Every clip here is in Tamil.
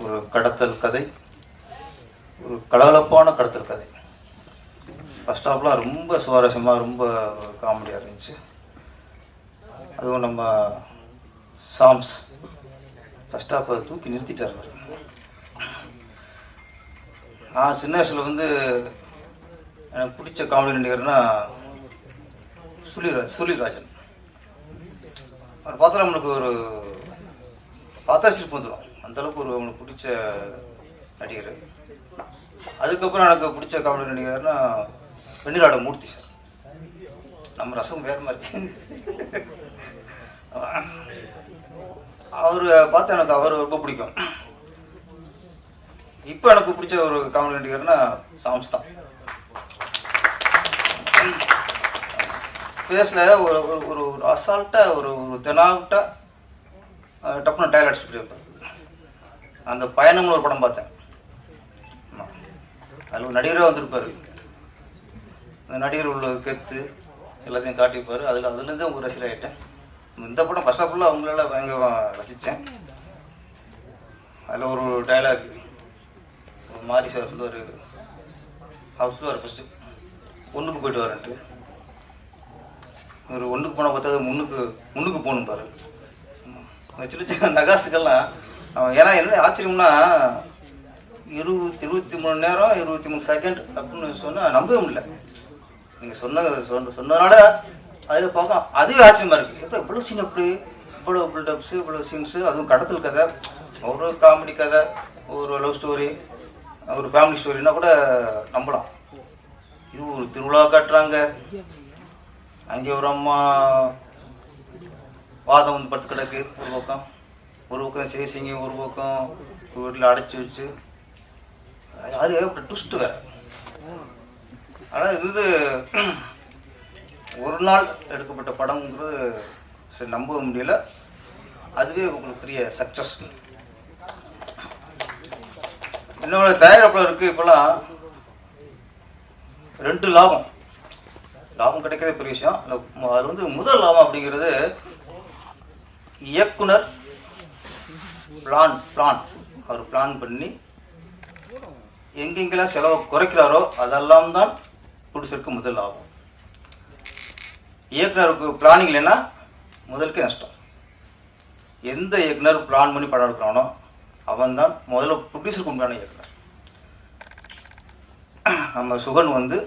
ஒரு கடத்தல் கதை, ஒரு கலகலப்பான கடத்தல் கதை. ஃபர்ஸ்ட் ஹாஃப்லாம் ரொம்ப சுவாரஸ்யமாக ரொம்ப காமெடியாக இருந்துச்சு. அதுவும் நம்ம சாம்ஸ் ஃபர்ஸ்ட் ஹாஃபை தூக்கி நிறுத்திட்டார். நான் சின்ன வயசில் வந்து எனக்கு பிடிச்ச காமெடி நடிகர்னா சுழிராஜன். அவர் பார்த்தா நம்மளுக்கு ஒரு பார்த்தா சிரிப்பு வந்துடும், அந்தளவுக்கு ஒரு அவங்களுக்கு பிடிச்ச நடிகர். அதுக்கப்புறம் எனக்கு பிடிச்ச காமெடி நடிகர்னா வெண்ணிலாட மூர்த்தி சார். நம்ம ரசம் வேறு மாதிரி. அவர் பார்த்தா எனக்கு அவர் ரொம்ப பிடிக்கும். இப்போ எனக்கு பிடிச்ச ஒரு காமெடி நடிகர்னா சாம்ஸ் தான். ஃபேஸில் ஒரு ஒரு ஒரு அசால்ட்டாக ஒரு ஒரு தெனாவிட்டா டப்புன்னு டயல் அடிச்சுட்டு போயிருப்பார். அந்த பயணம்னு ஒரு படம் பார்த்தேன், அதில் ஒரு நடிகராக வந்திருப்பார். அந்த நடிகர் உள்ள கெத்து எல்லாத்தையும் காட்டியிருப்பார். அதுலேருந்து அவங்க ரசிகர் ஆகிட்டேன். இந்த படம் ஃபர்ஸ்ட் ஆஃப் ஆல் அவங்களால பயங்கர ரசித்தேன். அதில் ஒரு டைலாக் ஒரு மாதிரி சார் சொல்லுவார், அவர் சொல்லுவார் ஃபஸ்ட்டு ஒன்றுக்கு போயிட்டு வரேன்ட்டு. ஒரு ஒன்றுக்கு போனால் பார்த்தா முன்னுக்கு போகணும் பாரு. சின்ன சின்ன நகாசுக்கெல்லாம் ஏன்னா என்ன ஆச்சரியம்னா 23 நேரம் 23 செகண்ட் அப்படின்னு சொன்னால் நம்பவே முடியல. நீங்கள் சொன்னதுனால அதில் பார்க்க அதுவே ஆச்சரியமாக இருக்குது. எப்படி இவ்வளோ சீன், எப்படி இவ்வளோ பில்டப்ஸு, இவ்வளோ சீன்ஸு, அதுவும் கடத்தல் கதை, ஒரு காமெடி கதை, ஒரு லவ் ஸ்டோரி, ஒரு ஃபேமிலி ஸ்டோரின்னா கூட நம்பலாம். இது ஒரு திருவிழா காட்டுறாங்க. அங்கே ஒரு அம்மா வாதம் வந்து படுத்து கிடக்கு ஒரு பக்கம் சேசிங்க, ஒரு பக்கம் வீட்டில் அடைச்சி வச்சு, அது அப்படி ட்விஸ்ட்டு வேறு. ஆனால் இது ஒரு நாள் எடுக்கப்பட்ட படம்ங்கிறது சரி நம்ப முடியல. அதுவே உங்களுக்கு பெரிய சக்ஸஸ். என்னோட தயாரிப்பில் இருக்குது. இப்போலாம் 2 லாபம் கிடைக்கிறதே பெரிய விஷயம். அது வந்து முதல் லாபம் அப்படிங்கிறது இயக்குனர் பிளான் அவர் பிளான் பண்ணி எங்கெங்கெல்லாம் செலவை குறைக்கிறாரோ அதெல்லாம் தான் ப்ரொடியூசருக்கு முதல் லாபம். இயக்குனருக்கு பிளானிங் இல்லைன்னா முதலுக்கே நஷ்டம். எந்த இயக்குனர் பிளான் பண்ணி படம் எடுக்கிறானோ அவன் தான் முதல்ல ப்ரொடியூசருக்கு உண்மையான இயக்குனர். நம்ம சுகன் வந்து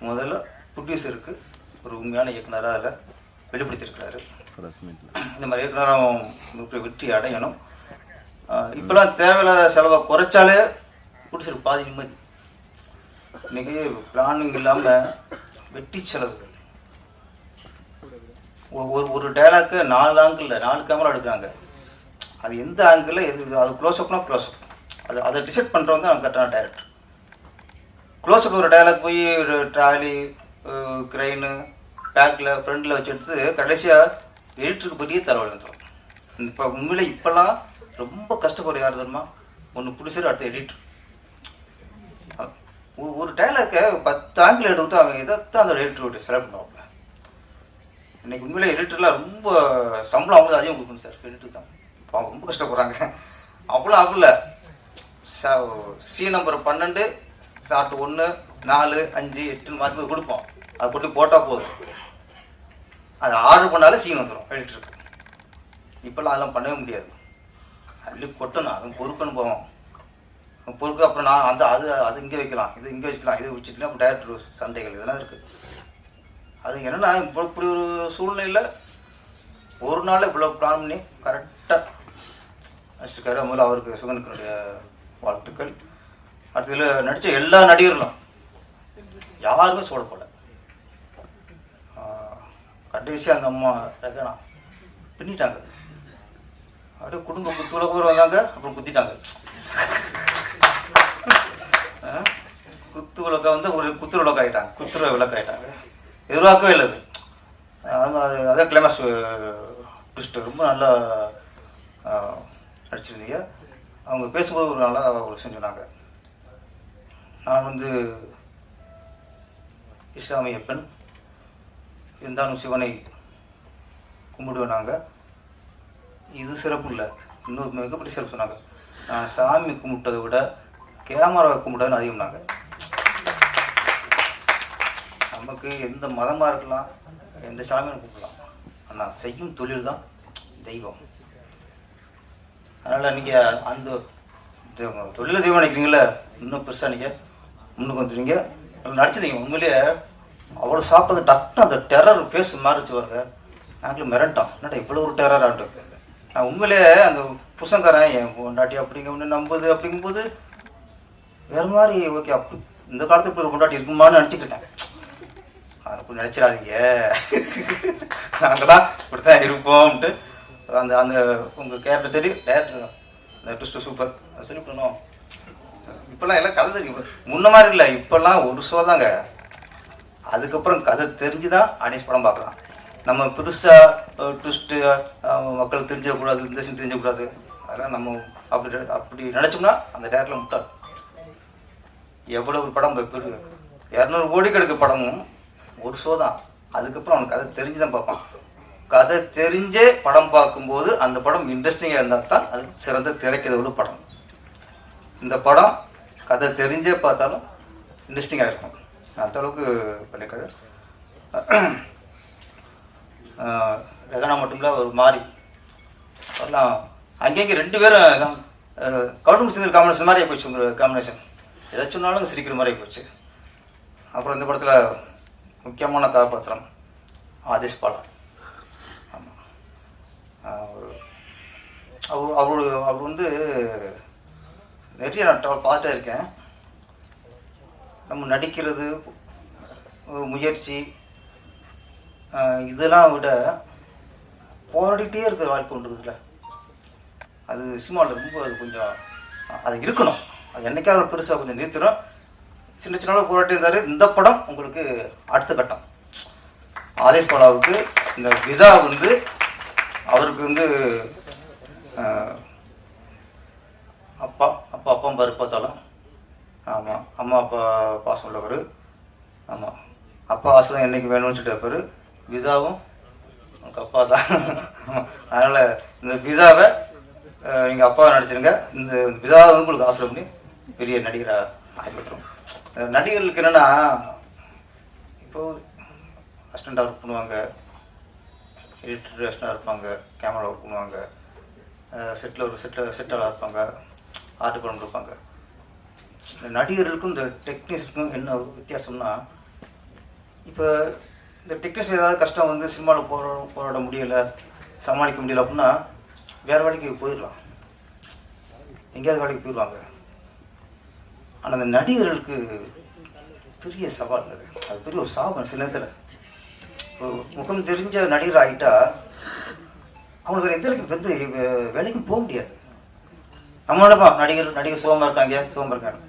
முதல்ல ப்ரொடியூசருக்கு ஒரு உண்மையான இயக்குனராக அதில் வெளிப்படுத்தியிருக்கிறாரு. இந்த மாதிரி இயக்குனரும் வெற்றி அடையணும். இப்போலாம் தேவையில்லாத செலவை குறைச்சாலே ப்ரொடியூசருக்கு பாதி நிம்மதி. இன்னைக்கு பிளானிங் இல்லாமல் வெட்டி செலவுகள். ஒரு டைலாக்கு 4 ஆங்கிள் 4 கேமரா எடுக்கிறாங்க. அது எந்த ஆங்கிளில் எது, அது க்ளோஸ்அப்னா க்ளோஸ்அப், அதை டிசைட் பண்ணுறவங்க தான் கரெக்டான டைரக்டர். க்ளோஸ்அப் ஒரு டைலாக் போய் ட்ராலி க்ரைனு பேக்கில் ஃப்ரண்டில் வச்சு எடுத்து கடைசியாக எடிட்டருக்கு பெரிய தலைவலி தரும். இப்போ உண்மையிலே இப்போல்லாம் ரொம்ப கஷ்டப்படுற யார் தெரியுமா? ஒன்று ப்ரொடியூசர், அடுத்த எடிட்டர். ஒரு டைலாக்கை 10 ஆங்கிள் எடுத்து அவன் எதைத்தான் அந்த எடிட்டர் செலக்ட் பண்ணுவாங்க. இன்னைக்கு உண்மையிலே எடிட்டர்லாம் ரொம்ப சம்பளம் அவங்க அதிகம் கொடுக்கணும் சார். எடிட்டர் தான் அவங்க ரொம்ப கஷ்டப்படுறாங்க. அவ்வளோ சீன் நம்பர் 12 ஷார்ட் 1 4 5 8 மாற்றி கொடுப்போம். அதை கொண்டு போட்டால் போதும். அது ஆர்டர் பண்ணாலே சீன் வந்துடும் எடிட்டருக்கு. இப்போல்லாம் அதெல்லாம் பண்ணவே முடியாது. அள்ளி கொட்டணும், அவன் பொறுப்புன்னு போவோம். பொறுப்பு அப்புறம் நான் அது இங்கே வைக்கலாம், இது இங்கே வச்சுக்கலாம், இது வச்சுக்கலாம். அப்போ டைரக்டர் சண்டைகள் இதெல்லாம் இருக்குது. அது என்னென்னா இப்படி ஒரு சூழ்நிலையில் ஒரு நாள் இவ்வளோ பிளான் பண்ணி கரெக்டாக வச்சுருக்காரு. முதல்ல அவருக்கு சுகனுக்கு வாழ்த்துக்கள். அடுத்ததில் நடித்த எல்லா நடிகர்களும் யாருமே சோட போல. கடைசியாக அந்த அம்மா செகனா பின்னிட்டாங்க. அப்படியே குடும்ப குத்துவில போய் வந்தாங்க, அப்புறம் குத்திட்டாங்க. குத்து விளக்க வந்து ஒரு குத்துற விளக்கு ஆகிட்டாங்க, குத்துற விளக்கு ஆகிட்டாங்க. எதிர்பார்க்கவே இல்லை. அதே கிளைமேக்ஸ் ட்விஸ்ட் ரொம்ப நல்லா நடிச்சிருந்தீங்க. அவங்க பேசும்போது ஒரு நல்லா ஒரு செஞ்சுனாங்க. நான் வந்து இஸ்லாமிய பெண் இருந்தாலும் சிவனை கும்பிடுவோம். நாங்கள் இது சிறப்பு இல்லை, இன்னொரு மிகப்பெரிய செல்ஃப் சொன்னாங்க, நான் சாமி கும்பிட்டதை விட கேமரா கும்பிட்டதுன்னு அதிகம்னாங்க. நமக்கு எந்த மதமாக இருக்கலாம், எந்த சாமியும் கும்பிடலாம், ஆனால் செய்யும் தொழில் தான் தெய்வம். அதனால் நீங்கள் அந்த தொழிலை தெய்வம் நினைக்கிறீங்களே, இன்னும் பெருசாக நீங்கள் முன்னுக்கு வந்துடுவீங்க. நடிச்சிருக்கீங்க. உண்மையிலேயே அவ்வளோ சாப்பிட்டது டக்குன்னு அந்த டெரர் ஃபேஸ் மாறிச்சு வருங்க. நாங்களும் மிரண்டோம், என்னடா இவ்வளோ ஒரு டெரர் ஆகிட்டு. நான் உண்மையிலேயே அந்த புசங்காரன் என் பொண்டாட்டி அப்படிங்க ஒன்று நம்புது அப்படிங்கும்போது வேறு மாதிரி ஓகே, அப்படி இந்த காலத்தில் இப்படி ஒரு பொண்டாட்டி இருக்குமான்னு நினச்சிக்கிட்டேன். அப்படி நினச்சிடாதீங்க, நாங்களாம் இப்படி தான் இருப்போம்ட்டு. அந்த அந்த உங்கள் கேரக்டர் சரி, டேரக்டர் அந்த ட்விஸ்ட்டு சூப்பர், அதை சொல்லி பண்ணோம். இப்போல்லாம் எல்லாம் கதை தெரியும், முன்ன மாதிரி இல்லை. இப்போல்லாம் ஒரு ஷோ தாங்க, அதுக்கப்புறம் கதை தெரிஞ்சு தான் ஆடியன்ஸ் படம் பார்க்கலாம். நம்ம பெருசாக ட்விஸ்ட்டு மக்களுக்கு தெரிஞ்சிடக்கூடாது, இந்த சீன் தெரிஞ்சிடக்கூடாது, அதெல்லாம் நம்ம அப்படி நினச்சோம்னா அந்த டேரக்டரில் முட்டாள். எவ்வளோ ஒரு படம் பெரிய 200 கோடிக்கு எடுக்க படமும் ஒரு ஷோ தான், அதுக்கப்புறம் அவனுக்கு கதை தெரிஞ்சு தான் பார்ப்பான். கதை தெரிஞ்சே படம் பார்க்கும்போது அந்த படம் இன்ட்ரெஸ்டிங்காக இருந்தால் தான் அது சிறந்த திரைக்கதை படம். இந்த படம் கதை தெரிஞ்சே பார்த்தாலும் இன்ட்ரெஸ்டிங்காக இருக்கும். அந்த அளவுக்கு பண்ணிக்கிறேன். ரெகனா மட்டும் இல்லை, ஒரு மாதிரி வரலாம். அங்கேயும் 2 பேரும் கவுட்டம் சிங்கிள் காம்பினேஷன் மாதிரி போச்சு. உங்கள் காம்பினேஷன் எதை சொன்னாலும் சிரிக்கிற மாதிரி போச்சு. அப்புறம் இந்த படத்தில் முக்கியமான கதாபாத்திரம் ஆதேஷ் பாலா. ஆமாம், அவர் வந்து நிறைய நான் பார்த்துட்டே இருக்கேன். நம்ம நடிக்கிறது, முயற்சி, இதெல்லாம் விட போராடிட்டே இருக்கிற வாழ்க்கை ஒன்று இருக்குல்ல, அது சினிமாவில் ரொம்ப அது கொஞ்சம் அது இருக்கணும். அது என்னைக்காவது பெருசாக கொஞ்சம் நிறுத்திடும். சின்ன சின்ன போராட்டி இருந்தார். இந்த படம் உங்களுக்கு அடுத்த கட்டம். ஆதேஷ் பாலாவுக்கு இந்த விதா வந்து அவருக்கு வந்து அப்பா பார்த்தாலும் ஆமாம், அம்மா அப்பா பாசம் உள்ளவர். ஆமாம், அப்பா ஆசை என்னைக்கு வேணும்னு சொல்லிட்டு இருப்பார். விதாவும் உங்கள் அப்பா தான். அதனால் இந்த விதாவை எங்கள் அப்பா நடிச்சிருங்க. இந்த விதாவை வந்து உங்களுக்கு ஆசை பண்ணி பெரிய நடிகராக ஆகிவிட்டுரும். நடிகர்களுக்கு என்னென்னா, இப்போது அசிஸ்டண்ட்டாக ஒர்க் பண்ணுவாங்க, எடிட்டர் அசிஸ்டண்டாக இருப்பாங்க, கேமரா ஒர்க் பண்ணுவாங்க, செட்டாக இருப்பாங்க, ஆர்ட் படம் இருப்பாங்க. இந்த நடிகர்களுக்கும் இந்த டெக்னீஷியனுக்கும் என்ன வித்தியாசம்னா, இப்போ இந்த டெக்னீஷியன் ஏதாவது கஷ்டம் வந்து சினிமாவில் போராட முடியலை, சமாளிக்க முடியலை அப்படின்னா வேறு வேலைக்கு போயிடலாம், எங்கேயாவது வேலைக்கு போயிடுவாங்க. ஆனால் அந்த நடிகர்களுக்கு பெரிய சவால் அது பெரிய ஒரு சாபம். சில நேரத்தில் முகம் தெரிஞ்ச நடிகர் ஆகிட்டா அவங்களுக்கு வேறு எந்த வேலைக்கும் போக முடியாது. நம்ம நினைப்பா நடிகர் சுகமாக இருக்காங்க.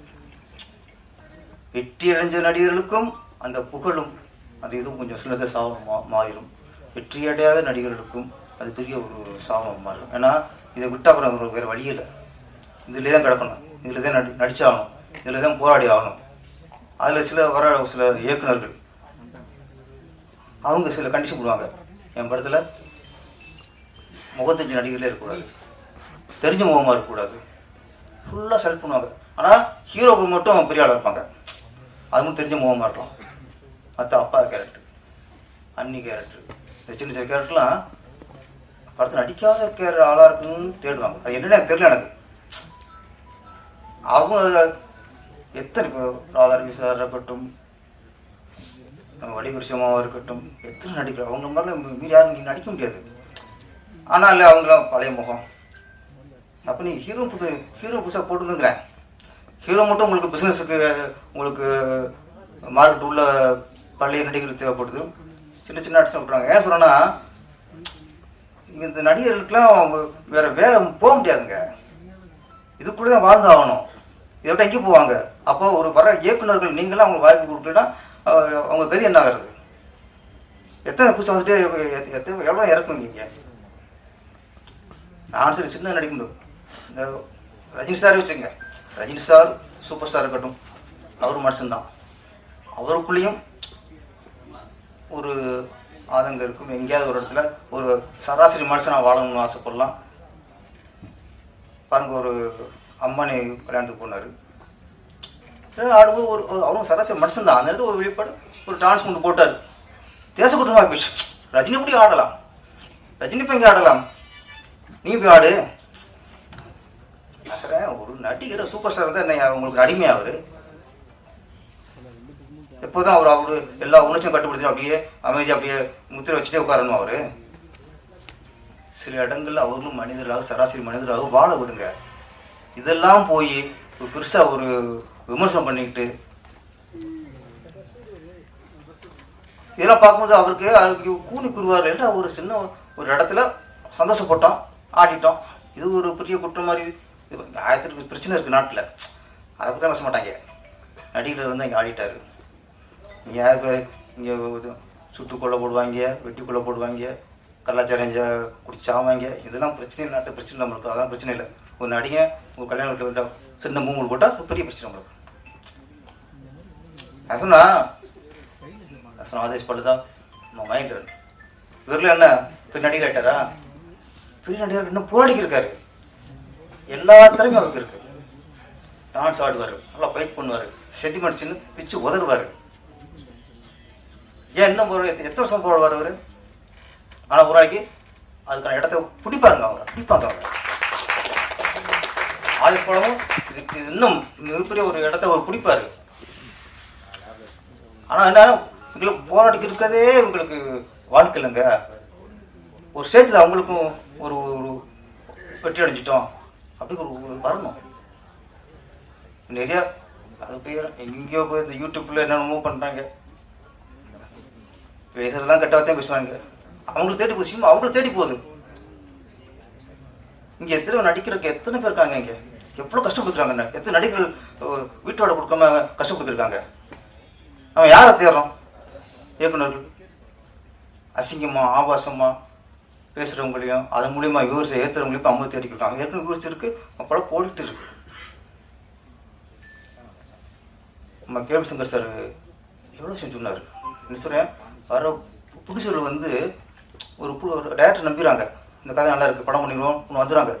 வெற்றி அடைஞ்ச நடிகர்களுக்கும் அந்த புகழும் அந்த இதுவும் கொஞ்சம் சில நேரத்தில் சாபம் மாறிடும். வெற்றி அடையாத நடிகர்களுக்கும் அது பெரிய ஒரு சாபம் மாறிடும். ஏன்னா இதை விட்டு அப்புறம் அவங்களுக்கு வேறு வழி இல்லை. இதில் தான் கிடக்கணும், இதில் தான் நடிச்சாகணும், இதில் தான் போராடி ஆகணும். அதில் சில இயக்குநர்கள் அவங்க சில கண்டிஷன் போடுவாங்க. என் படத்தில் முகத்தஞ்சு நடிகர்களே இருக்கக்கூடாது, தெரிஞ்ச முகமாக இருக்கக்கூடாது, ஃபுல்லாக செலக்ட் பண்ணுவாங்க. ஆனால் ஹீரோக்கள் மட்டும் பெரிய ஆளாக இருப்பாங்க, அது மட்டும் தெரிஞ்ச முகமாக இருக்கலாம். மற்ற அப்பா கேரக்டர், அன்னி கேரக்டர், இந்த சின்ன சின்ன கேரக்டர்லாம் படத்தில் நடிக்காத ஆளாக இருக்குன்னு தேடுவாங்க. அது என்னென்ன தெரியல எனக்கு. அவங்க எத்தனை ராதாரவி சாராக இருக்கட்டும், நம்ம வடிவரிசமாகவும் இருக்கட்டும், எத்தனை நடிக்கிறோம். அவங்க மாதிரிலாம் மீறி யாரும் நீங்கள் நடிக்க முடியாது. ஆனால் இல்லை, அவங்களாம் பழைய முகம். அப்போ நீ ஹீரோ புதுசாக போட்டுங்கிறேன். ஹீரோ மட்டும் உங்களுக்கு பிஸ்னஸுக்கு உங்களுக்கு மார்க்கெட் உள்ள பழைய நடிகர் தேவைப்படுது. சின்ன சின்ன ஆர்டிஸ்ட் விட்றாங்க. ஏன் சொல்கிறேன்னா, இந்த நடிகர்களுக்கெல்லாம் அவங்க வேறு வேலை போக முடியாதுங்க. இதுக்குள்ளே தான் வாழ்ந்து ஆகணும். இதை விட எங்கே போவாங்க? அப்போ ஒரு வர இயக்குநர்கள் நீங்களாம் அவங்க வாய்ப்பு கொடுக்கலன்னா அவங்க கதி என்ன ஆகிறது? எத்தனை புதுசாக வந்துட்டு எவ்வளோ இறக்குவீங்க? நான் சரி சின்ன நடிக்க முடியும். இந்த ரஜினி சாரே வச்சுங்க. ரஜினி சார் சூப்பர் ஸ்டார் இருக்கட்டும், அவர் மனுஷன்தான். அவருக்குள்ளேயும் ஒரு ஆதங்கம் இருக்கும். எங்கேயாவது ஒரு இடத்துல ஒரு சராசரி மனுஷனாக வாழணும்னு ஆசைப்படலாம். பாருங்க, ஒரு அம்மானி கல்யாணத்துக்கு போனார். ஆடும்போது அவரும் சராசரி மனுஷன் தான். அந்த இடத்துல ஒரு வெளிப்பாடு ஒரு டான்ஸ் கொண்டு போட்டார். தேச குற்றமாக போயிடுச்சு. ரஜினி எப்படி ஆடலாம், ரஜினி போய் இங்கே ஆடலாம், நீ போய் ஆடு. ஒரு நடிகர் சூப்பர் ஸ்டார் தான் என்ன உங்களுக்கு அடிமை. அவர் எப்போதான் அவரு எல்லா உணர்ச்சியும் கட்டுப்படுத்தி அப்படியே அமைதியாக அப்படியே முத்திரை வச்சுட்டே உட்காரணும். அவரு சில இடங்கள்ல அவர்களும் மனிதராக சராசரி மனிதராக வாழ விடுங்க. இதெல்லாம் போய் பெருசா ஒரு விமர்சனம் பண்ணிக்கிட்டு இதெல்லாம் பார்க்கும்போது அவருக்கு கூலி கூறுவார் என்ற ஒரு சின்ன ஒரு இடத்துல சந்தோஷப்பட்டோம், ஆடிட்டோம். இது ஒரு பெரிய குற்றம் மாதிரி. ஆயிரத்துக்கு பிரச்சனை இருக்கு நாட்டில், அதை பற்றி பேச மாட்டாங்க. நடிகர் வந்து இங்கே ஆடிட்டாரு, இங்கே சுட்டு கொலை போடுவாங்க, வெட்டி கொலை போடுவாங்க, கலாச்சாரம் குடிச்சாவாங்க. இதெல்லாம் பிரச்சனை, நாட்டு பிரச்சனை நம்மளுக்கு. அதான் பிரச்சனை இல்லை. ஒரு நடிகை ஒரு கல்யாண வீட்டில் சின்ன மூங்கல் போட்டால் பெரிய பிரச்சனை நம்மளுக்கு. நான் சொன்னா ஆதேஷ் பல்லுதான் மயங்கரன். இவரில் என்ன பெரிய நடிகர் ஆயிட்டாரா? பெரிய நடிகர் இன்னும் போராடிக்கு இருக்காரு. எல்லா திறமையும் அவருக்கு இருக்கு. டான்ஸ் ஆடுவார், நல்லா ஃபைட் பண்ணுவார், சென்டிமெண்ட்ஸ்ன்னு பிச்சு உதறுவார். ஏன் இன்னும் எத்தனை வருஷம் போடுவார் அவர்? ஆனால் ஒரு நாளைக்கு அதுக்கான இடத்த பிடிப்பாருங்க, அவங்க பிடிப்பாங்க. அவங்க ஆதேஷ் படமும் இதுக்கு இன்னும் மிகப்பெரிய ஒரு இடத்த அவர் பிடிப்பாரு. ஆனால் என்ன, உங்களுக்கு போராடிக்கு இருக்கிறதே உங்களுக்கு வாழ்க்கை இல்லைங்க. ஒரு ஸ்டேஜில் அவங்களுக்கும் ஒரு வெற்றி அடைஞ்சிட்டோம் அப்படி ஒரு வரணும். நிறையா அது போய் எங்கேயோ போய் இந்த யூடியூப்ல என்னென்னமோ பண்ணுறாங்க, பேசுறதெல்லாம் கெட்டவாத்தையும் பேசுவாங்க. அவங்களுக்கு தேடி போய் சினிமா அவங்களுக்கு தேடி போகுது. இங்கே எத்தனை நடிக்கிறதுக்கு எத்தனை பேர் இருக்காங்க, இங்கே எவ்வளோ கஷ்டப்படுத்துறாங்க. எத்தனை நடிகர்கள் வீட்டோட கொடுக்காம கஷ்டப்படுத்திருக்காங்க. அவன் யாரை தேடுறோம்? இயக்குநர்கள் அசிங்கமா ஆபாசமா பேசுறவங்களையும் அதன் மூலியமா வியூவர்ஸை ஏற்றுறவங்களையும் இப்போ அவங்க தேடிக்கிட்டாங்க. ஏற்கனவே வியூவர்ஸ் இருக்கு, அப்போலாம் போயிட்டு இருக்கு. நம்ம கேபி சங்கர் சார் எவ்வளோ செஞ்சுருந்தாரு. என்ன சொல்றேன், வர புதுசர்கள் வந்து ஒரு டேரக்டர் நம்பிடுறாங்க, இந்த கதை நல்லா இருக்கு படம் பண்ணிடுவோம் ஒன்று வந்துடுறாங்க.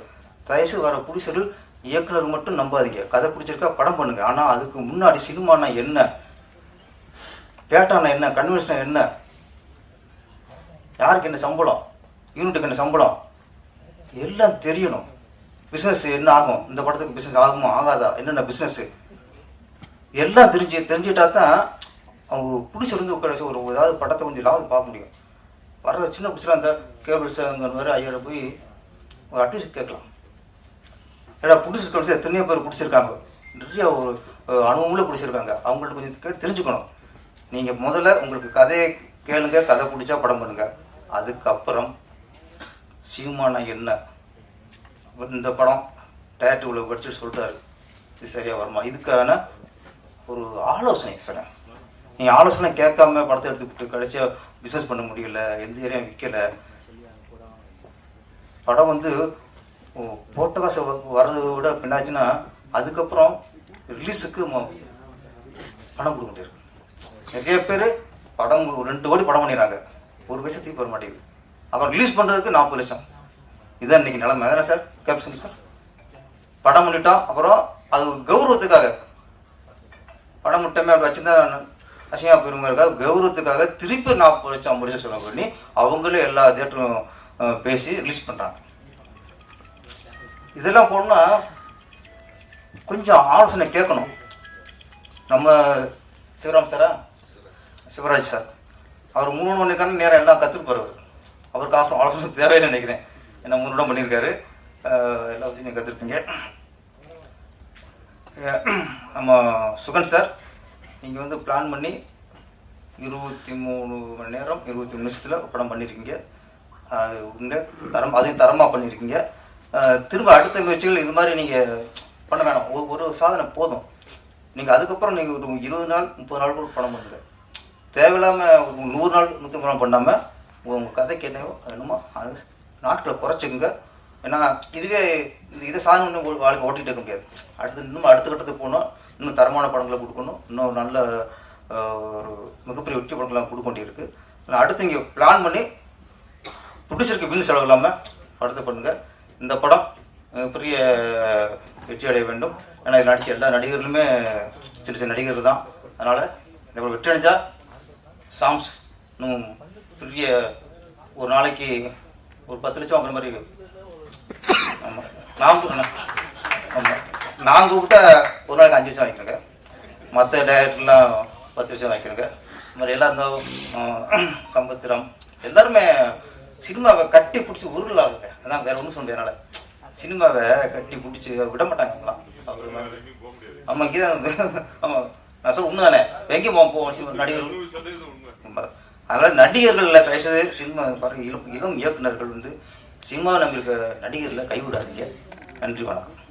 தயவுசெய்து வர புதுசர்கள் இயக்குனர் மட்டும் நம்பாதீங்க. கதை பிடிச்சிருக்கா படம் பண்ணுங்க. ஆனால் அதுக்கு முன்னாடி சினிமானா என்ன, பேட்டானா என்ன, கன்வென்ஷனா என்ன, யாருக்கு என்ன சம்பளம், யூனிட்டுக்கு என்ன சம்பளம், எல்லாம் தெரியணும். பிஸ்னஸ் என்ன ஆகும், இந்த படத்துக்கு பிஸ்னஸ் ஆகுமா ஆகாதா, என்னென்ன பிஸ்னஸ் எல்லாம் தெரிஞ்சுக்கிட்டா தான் அவங்க பிடிச்சிருந்து உட்காந்து ஒரு ஏதாவது படத்தை கொஞ்சம் லாபம் பார்க்க முடியும். வர சின்ன பிடிச்சலாம் அந்த கேபிள்ஸ் அங்கே வர ஐயாவை போய் ஒரு அட்வைஸ் கேட்கலாம். ஏன்னா பிடிச்சிருக்க எத்தனையோ பேர் பிடிச்சிருக்காங்க, நிறைய ஒரு அனுபவங்களும் பிடிச்சிருக்காங்க. அவங்கள்ட்ட கொஞ்சம் கேட்டு தெரிஞ்சுக்கணும். நீங்கள் முதல்ல உங்களுக்கு கதையை கேளுங்க, கதை பிடிச்சா படம் பண்ணுங்க. அதுக்கப்புறம் சினிமானா என்ன, இந்த படம் டேரக்டர் இவ்வளோ படிச்சுட்டு சொல்லிட்டாரு, இது சரியாக வருமா, இதுக்கான ஒரு ஆலோசனை சார். நீங்கள் ஆலோசனை கேட்காம படத்தை எடுத்துக்கிட்டு கடைசியாக பிஸ்னஸ் பண்ண முடியல, எந்த ஏரியா விற்கலை. படம் வந்து போட்ட காசு வர்றதை விட பின்னாச்சுன்னா அதுக்கப்புறம் ரிலீஸுக்கு பணம் கொடுக்க முடியாது. நிறைய பேர் படம் 2 கோடி படம் பண்ணிடுறாங்க, 1 பைசா தீர்ப்பு வர மாட்டேங்குது. அப்புறம் ரிலீஸ் பண்ணுறதுக்கு 40 லட்சம். இதுதான் இன்னைக்கு நிலைமை. அதானே சார் கேப்ஷன் சார்? படம் பண்ணிட்டோம், அப்புறம் அது கௌரவத்துக்காக படம் முட்டமே அப்படி வச்சுருந்தா அசிங்கமாக பெருமைக்காக கௌரவத்துக்காக திருப்பி 40 லட்சம் 50 லட்சம் செலவு பண்ணி அவங்களே எல்லா தியேட்டரும் பேசி ரிலீஸ் பண்ணுறாங்க. இதெல்லாம் போனா கொஞ்சம் ஆலோசனை கேட்கணும். நம்ம சிவராம் சாரா, சிவராஜ் சார், அவர் 3 மணிக்கான நேரம் எல்லாம் கற்றுருப்பார். அவருக்கு ஆலோசனை தேவையில்லை நினைக்கிறேன். ஏன்னா 3 இடம் பண்ணியிருக்காரு, எல்லா வச்சு நீங்கள் கற்றுருப்பீங்க. நம்ம சுகன் சார், நீங்கள் வந்து பிளான் பண்ணி 23 மணி நேரம் 23 நிமிஷத்தில் படம் பண்ணியிருக்கீங்க. அது உண்டு தரம், அதையும் தரமாக பண்ணியிருக்கீங்க. திரும்ப அடுத்த முயற்சிகள் இது மாதிரி நீங்கள் பண்ண வேணாம். ஒரு சாதனை போதும். நீங்கள் அதுக்கப்புறம் நீங்கள் ஒரு 20 நாள் 30 நாள் கூட படம் பண்ணுங்க. தேவையில்லாமல் ஒரு 100 நாள் 150 நாள் பண்ணாமல் உங்கள் கதைக்கு என்னமோ அது நாட்களை குறைச்சிக்குங்க. ஏன்னா இதுவே இதை சாதனை வாழ்க்கை ஓட்டிகிட்டு இருக்க முடியாது. இன்னும் அடுத்த கட்டத்துக்கு போகணும், இன்னும் தரமான படங்களை கொடுக்கணும், இன்னும் நல்ல ஒரு மிகப்பெரிய வெற்றி படங்கள்லாம் கொடுக்க வேண்டியிருக்கு. அடுத்து இங்கே பிளான் பண்ணி ப்ரொடியூசருக்கு வீண் செலவு இல்லாமல் படத்தை பண்ணுங்கள். இந்த படம் பெரிய வெற்றி அடைய வேண்டும். ஏன்னா இதில் நடித்த எல்லா நடிகர்களுமே சின்ன சின்ன நடிகர்கள் தான். அதனால் இந்த வெற்றி அடைஞ்சா சாங்ஸ் இன்னும் பெரிய ஒரு நாளைக்கு ஒரு 10 லட்சம் வாங்குற மாதிரி. ஆமாம், நான் கூப்பிட்டா ஒரு நாளைக்கு 5 லட்சம் வாங்கிக்கிறேங்க. மற்ற டேரக்டர்லாம் 10 லட்சம் வாங்கிக்கிறேங்க. இந்த மாதிரி எல்லாம் இருந்தாலும் சம்பத்திரம் எல்லாருமே சினிமாவை கட்டி பிடிச்சி உருளாங்க. அதான் வேற ஒன்றும் சொல்ல முடியாது. என்னால் சினிமாவை கட்டி பிடிச்சி விட மாட்டாங்கலாம். ஆமாம், இங்கே தான். ஆமாம், நான் சொல்ல உண்மை தானே. எங்கேயும் போவோம் நடிகர்கள். அதனால் நடிகர்களில் பேசுறது சினிமா பாருங்க. இளம் இயக்குநர்கள் வந்து சினிமாவை நம்பியிருக்க நடிகர்களை கைவிடாதீங்க. நன்றி, வணக்கம்.